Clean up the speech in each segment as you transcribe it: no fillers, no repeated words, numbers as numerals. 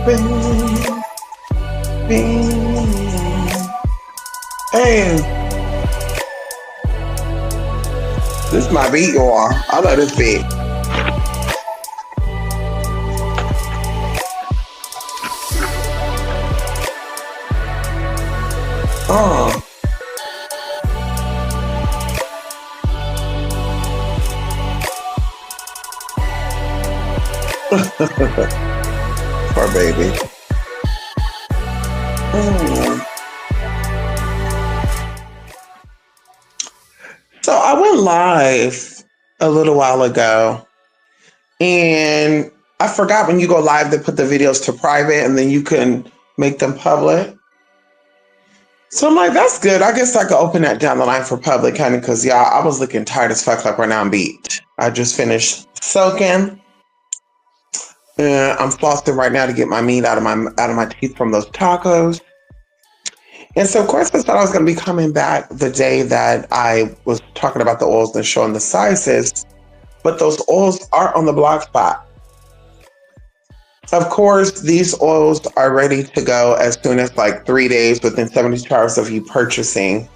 Bing, bing. Hey, this is my beat, y'all. I love this beat. Oh. Poor baby. Mm. So I went live a little while ago, and I forgot when you go live, they put the videos to private and then you can make them public. So I'm like, that's good. I guess I could open that down the line for public, honey, because y'all, I was looking tired as fuck. Like right now I'm beat. I just finished soaking. I'm flossing right now to get my meat out of my teeth from those tacos. And so, of course, I thought I was going to be coming back the day that I was talking about the oils and showing the sizes, but those oils are on the blog spot. Of course, these oils are ready to go as soon as like 3 days within 72 hours of you purchasing.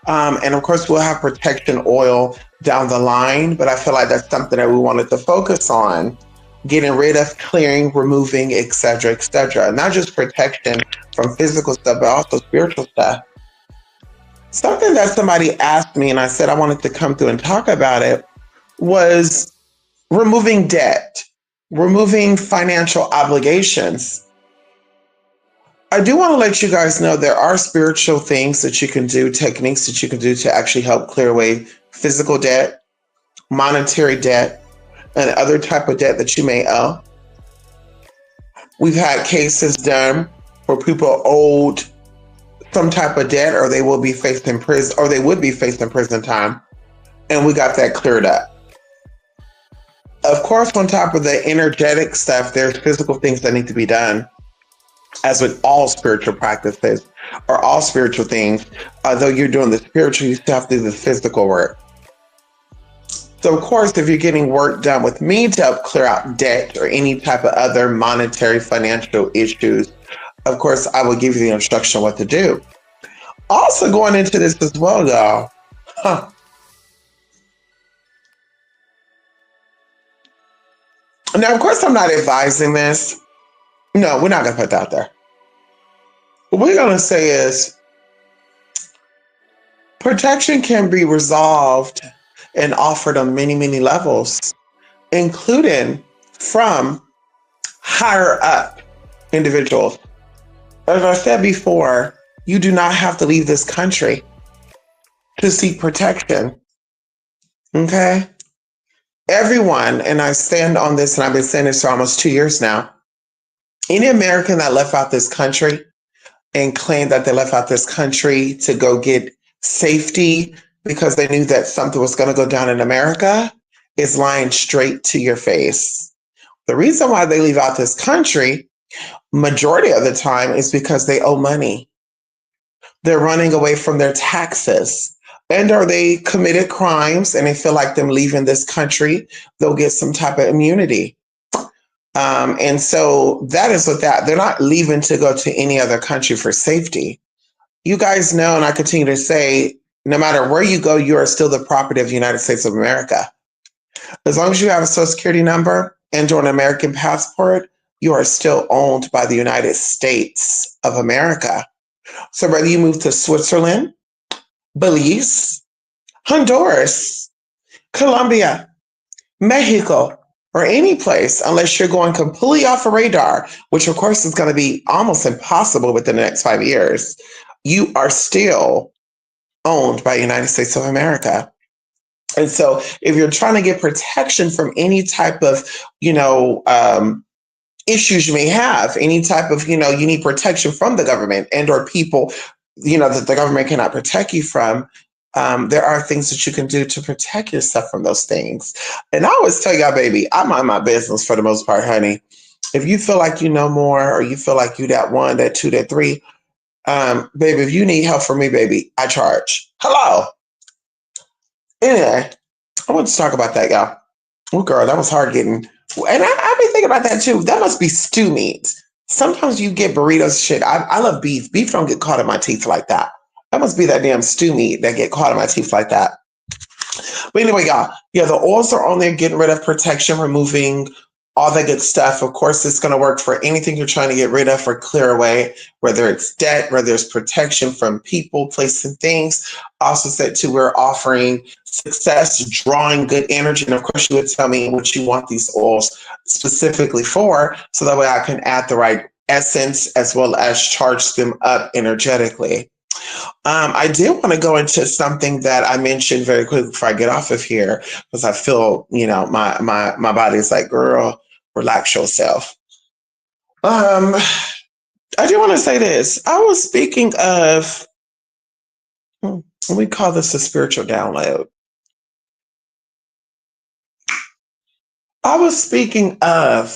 And of course, we'll have protection oil down the line, but I feel like that's something that we wanted to focus on. Getting rid of, clearing, removing, et cetera, et cetera. Not just protection from physical stuff, but also spiritual stuff. Something that somebody asked me, and I said I wanted to come through and talk about it, was removing debt, removing financial obligations. I do want to let you guys know there are spiritual things that you can do, techniques that you can do to actually help clear away physical debt, monetary debt, and other type of debt that you may owe. We've had cases done where people owed some type of debt, or they will be facing prison, or they would be facing prison time, and we got that cleared up. Of course, on top of the energetic stuff, there's physical things that need to be done. As with all spiritual practices or all spiritual things, although you're doing the spiritual, you still have to do the physical work. So, of course, if you're getting work done with me to help clear out debt or any type of other monetary financial issues, of course, I will give you the instruction what to do. Also going into this as well, y'all. Now, of course, I'm not advising this. No, we're not going to put that out there. What we're going to say is protection can be resolved and offered on many, many levels, including from higher up individuals. As I said before, you do not have to leave this country to seek protection. Okay? Everyone, and I stand on this, and I've been saying this for almost 2 years now, any American that left out this country and claimed that they left out this country to go get safety because they knew that something was going to go down in America is lying straight to your face. The reason why they leave out this country, majority of the time, is because they owe money. They're running away from their taxes, and or they committed crimes and they feel like them leaving this country, they'll get some type of immunity. And so that is what they're not leaving to go to any other country for safety. You guys know, and I continue to say, no matter where you go, you are still the property of the United States of America. As long as you have a social security number and or an American passport, you are still owned by the United States of America. So whether you move to Switzerland, Belize, Honduras, Colombia, Mexico, or any place, unless you're going completely off a radar, which of course is going to be almost impossible within the next 5 years, you are still owned by the United States of America. And so if you're trying to get protection from any type of, issues you may have, any type of, you need protection from the government and or people, that the government cannot protect you from, there are things that you can do to protect yourself from those things. And I always tell y'all, baby, I mind my business for the most part, honey. If you feel like you know more, or you feel like you that one, that two, that three, baby, if you need help from me, baby, I charge. Hello. Anyway, I want to talk about that, y'all. Oh, girl, that was hard getting And I be thinking about that too. That must be stew meat. Sometimes you get burritos shit. I love beef. Beef don't get caught in my teeth like that. That must be that damn stew meat that get caught in my teeth like that. But anyway, y'all, yeah, the oils are on there getting rid of protection, removing all that good stuff. Of course, it's going to work for anything you're trying to get rid of or clear away, whether it's debt, whether it's protection from people, places, and things. Also said too, we're offering success, drawing good energy. And of course, you would tell me what you want these oils specifically for, so that way I can add the right essence as well as charge them up energetically. I did want to go into something that I mentioned very quickly before I get off of here, because I feel, my body is like, girl, relax yourself. Um, I do want to say this. I was speaking of, we call this a spiritual download. I was speaking of,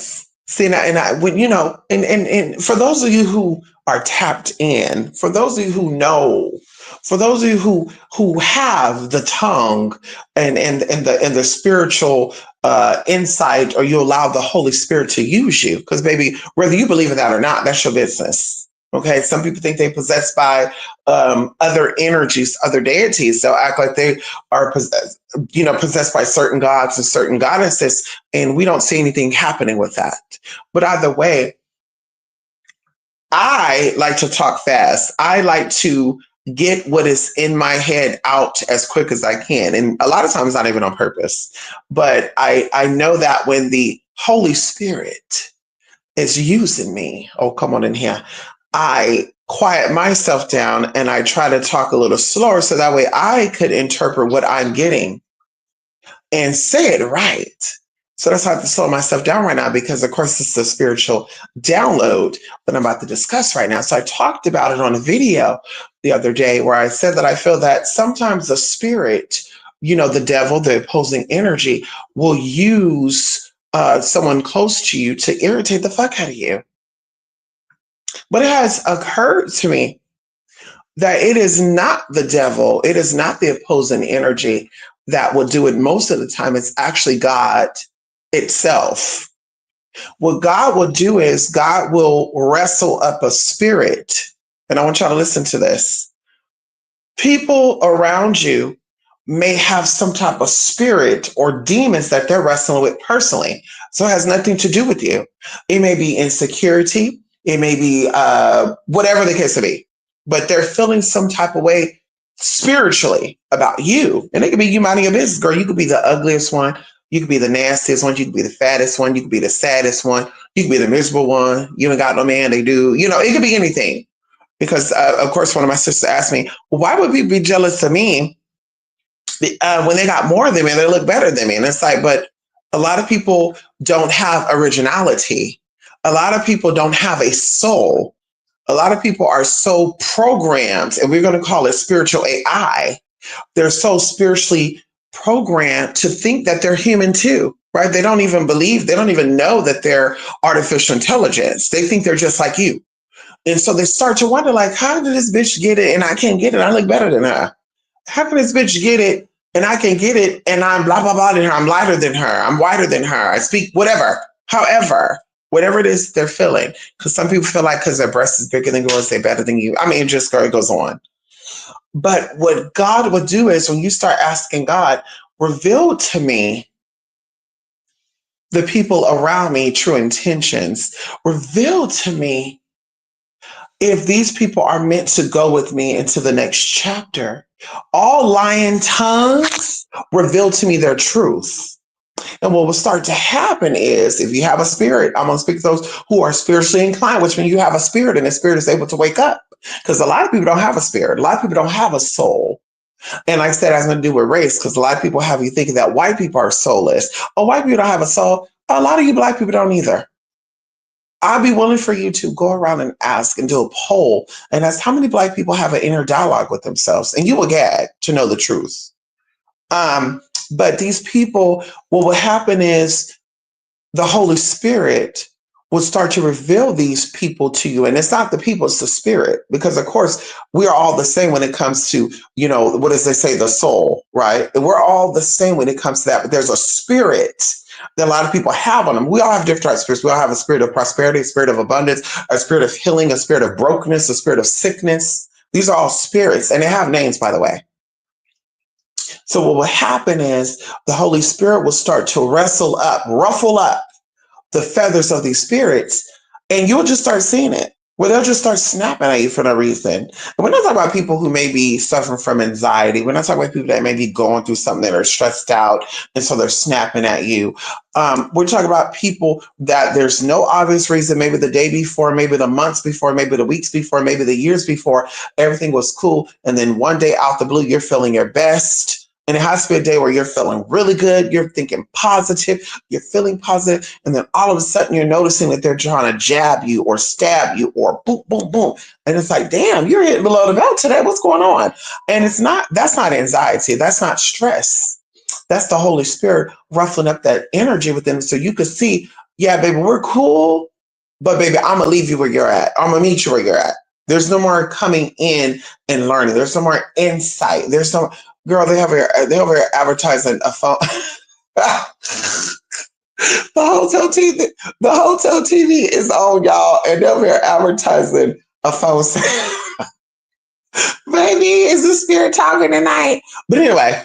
see, and for those of you who are tapped in, for those of you who know, for those of you who have the tongue and the spiritual insight, or you allow the Holy Spirit to use you, because baby, whether you believe in that or not, that's your business. Okay, some people think they're possessed by other energies, other deities. They'll act like they are possessed by certain gods and certain goddesses, and we don't see anything happening with that. But either way, I like to talk fast. I like to get what is in my head out as quick as I can. And a lot of times not even on purpose. But I know that when the Holy Spirit is using me, oh, come on in here, I quiet myself down and I try to talk a little slower so that way I could interpret what I'm getting and say it right. So that's how I have to slow myself down right now, because of course it's a spiritual download that I'm about to discuss right now. So I talked about it on a video the other day where I said that I feel that sometimes the spirit, the devil, the opposing energy, will use someone close to you to irritate the fuck out of you. But it has occurred to me that it is not the devil, it is not the opposing energy that will do it most of the time. It's actually God itself. What God will do is God will wrestle up a spirit. And I want y'all to listen to this. People around you may have some type of spirit or demons that they're wrestling with personally. So it has nothing to do with you. It may be insecurity. It may be whatever the case may be. But they're feeling some type of way spiritually about you. And it could be you minding your business, girl. You could be the ugliest one. You could be the nastiest one. You could be the fattest one. You could be the saddest one. You could be the miserable one. You ain't got no man. They do. It could be anything. Because, of course, one of my sisters asked me, well, why would people be jealous of me when they got more than me and they look better than me? And it's like, but a lot of people don't have originality. A lot of people don't have a soul. A lot of people are so programmed, and we're going to call it spiritual AI. They're so spiritually programmed to think that they're human too, right? They don't even know that they're artificial intelligence. They think they're just like you. And so they start to wonder, like, how did this bitch get it and I can't get it? I look better than her. How can this bitch get it and I can get it and I'm blah, blah, blah than her? I'm lighter than her. I'm whiter than her. I speak whatever. However, whatever it is they're feeling. Because some people feel like because their breast is bigger than yours, they're better than you. I mean, it goes on. But what God will do is when you start asking God, reveal to me the people around me, true intentions. Reveal to me if these people are meant to go with me into the next chapter. All lying tongues reveal to me their truth. And what will start to happen is, if you have a spirit, I'm going to speak to those who are spiritually inclined, which means you have a spirit and the spirit is able to wake up. Because a lot of people don't have a spirit. A lot of people don't have a soul. And like I said, that's going to do with race, because a lot of people have you thinking that white people are soulless. Oh, white people don't have a soul. A lot of you black people don't either. I'd be willing for you to go around and ask and do a poll and ask how many black people have an inner dialogue with themselves. And you will get to know the truth. But these people, what will happen is the Holy Spirit will start to reveal these people to you. And it's not the people, it's the spirit. Because of course, we are all the same when it comes to, what does they say, the soul, right? And we're all the same when it comes to that. But there's a spirit that a lot of people have on them. We all have different types of spirits. We all have a spirit of prosperity, a spirit of abundance, a spirit of healing, a spirit of brokenness, a spirit of sickness. These are all spirits, and they have names, by the way. So what will happen is the Holy Spirit will start to ruffle up the feathers of these spirits, and you'll just start seeing it. Where they'll just start snapping at you for no reason. And we're not talking about people who may be suffering from anxiety. We're not talking about people that may be going through something that are stressed out, and so they're snapping at you. We're talking about people that there's no obvious reason. Maybe the day before, maybe the months before, maybe the weeks before, maybe the years before, everything was cool. And then one day out the blue, you're feeling your best. And it has to be a day where you're feeling really good. You're thinking positive. You're feeling positive. And then all of a sudden you're noticing that they're trying to jab you or stab you or boom, boom, boom. And it's like, damn, you're hitting below the belt today. What's going on? And that's not anxiety. That's not stress. That's the Holy Spirit ruffling up that energy within them. So you could see, yeah, baby, we're cool. But baby, I'm going to leave you where you're at. I'm going to meet you where you're at. There's no more coming in and learning. There's no more insight. There's no, girl, they over here advertising a phone. The hotel TV is on, y'all, and they're over here advertising a phone. Baby, is the spirit talking tonight? But anyway,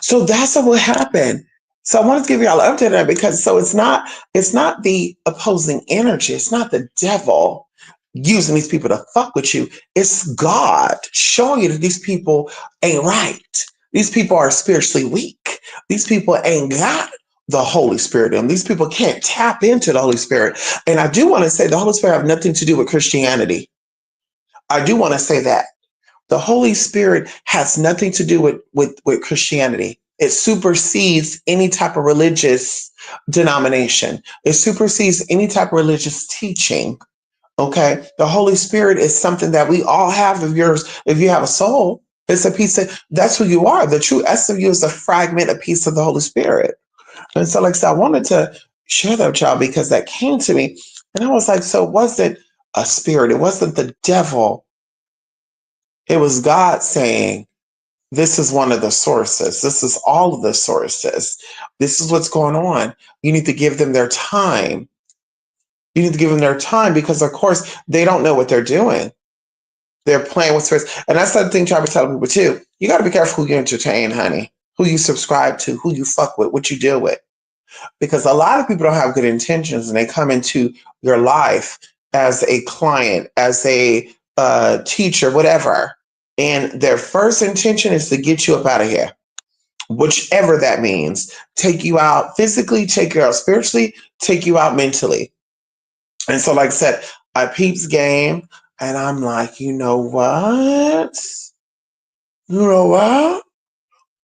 so that's what will happen. So I wanted to give y'all an update on that because it's not the opposing energy. It's not the devil using these people to fuck with you. It's God showing you that these people ain't right. These people are spiritually weak. These people ain't got the Holy Spirit in them. These people can't tap into the Holy Spirit. And I do want to say the Holy Spirit have nothing to do with Christianity. I do want to say that. The Holy Spirit has nothing to do with Christianity. It supersedes any type of religious denomination. It supersedes any type of religious teaching. Okay. The Holy Spirit is something that we all have if you have a soul. It's a piece of, that's who you are. The true essence of you is a fragment, a piece of the Holy Spirit. And so, like I said, I wanted to share that with y'all because that came to me. And I was like, so it wasn't a spirit. It wasn't the devil. It was God saying, this is one of the sources. This is all of the sources. This is what's going on. You need to give them their time. You need to give them their time because, of course, they don't know what they're doing. They're playing with spirits. And that's the thing I be telling people, too. You got to be careful who you entertain, honey, who you subscribe to, who you fuck with, what you deal with. Because a lot of people don't have good intentions and they come into your life as a client, as a teacher, whatever. And their first intention is to get you up out of here, whichever that means. Take you out physically, take you out spiritually, take you out mentally. And so, like I said, I peeps game, and I'm like, you know what? You know what?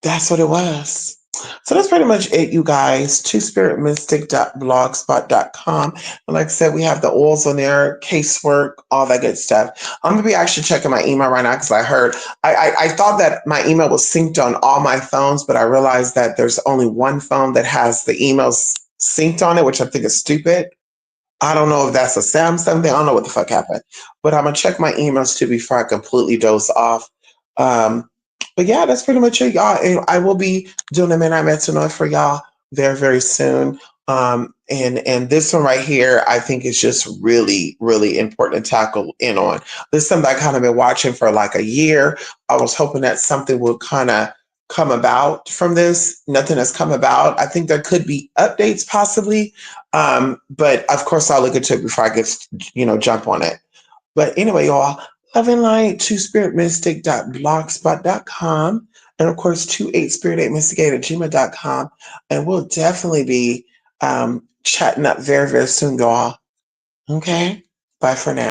That's what it was. So that's pretty much it, you guys. twospiritmystic.blogspot.com. And like I said, we have the oils on there, casework, all that good stuff. I'm gonna be actually checking my email right now because I thought that my email was synced on all my phones, but I realized that there's only one phone that has the emails synced on it, which I think is stupid. I don't know if that's a Samsung thing. I don't know what the fuck happened, but I'm gonna check my emails too before I completely doze off. But yeah, that's pretty much it, y'all. And I will be doing a Midnight Metanoid for y'all very, very soon. And this one right here, I think is just really, really important to tackle in on. This is something I kind of been watching for like a year. I was hoping that something would kind of come about from this. Nothing has come about. I think there could be updates possibly. But of course I'll look into it before I get, jump on it. But anyway, y'all, love and light, twospiritmystic.blogspot.com. And of course, 28spirit8mystic8@gmail.com. And we'll definitely be chatting up very, very soon, y'all. Okay? Bye for now.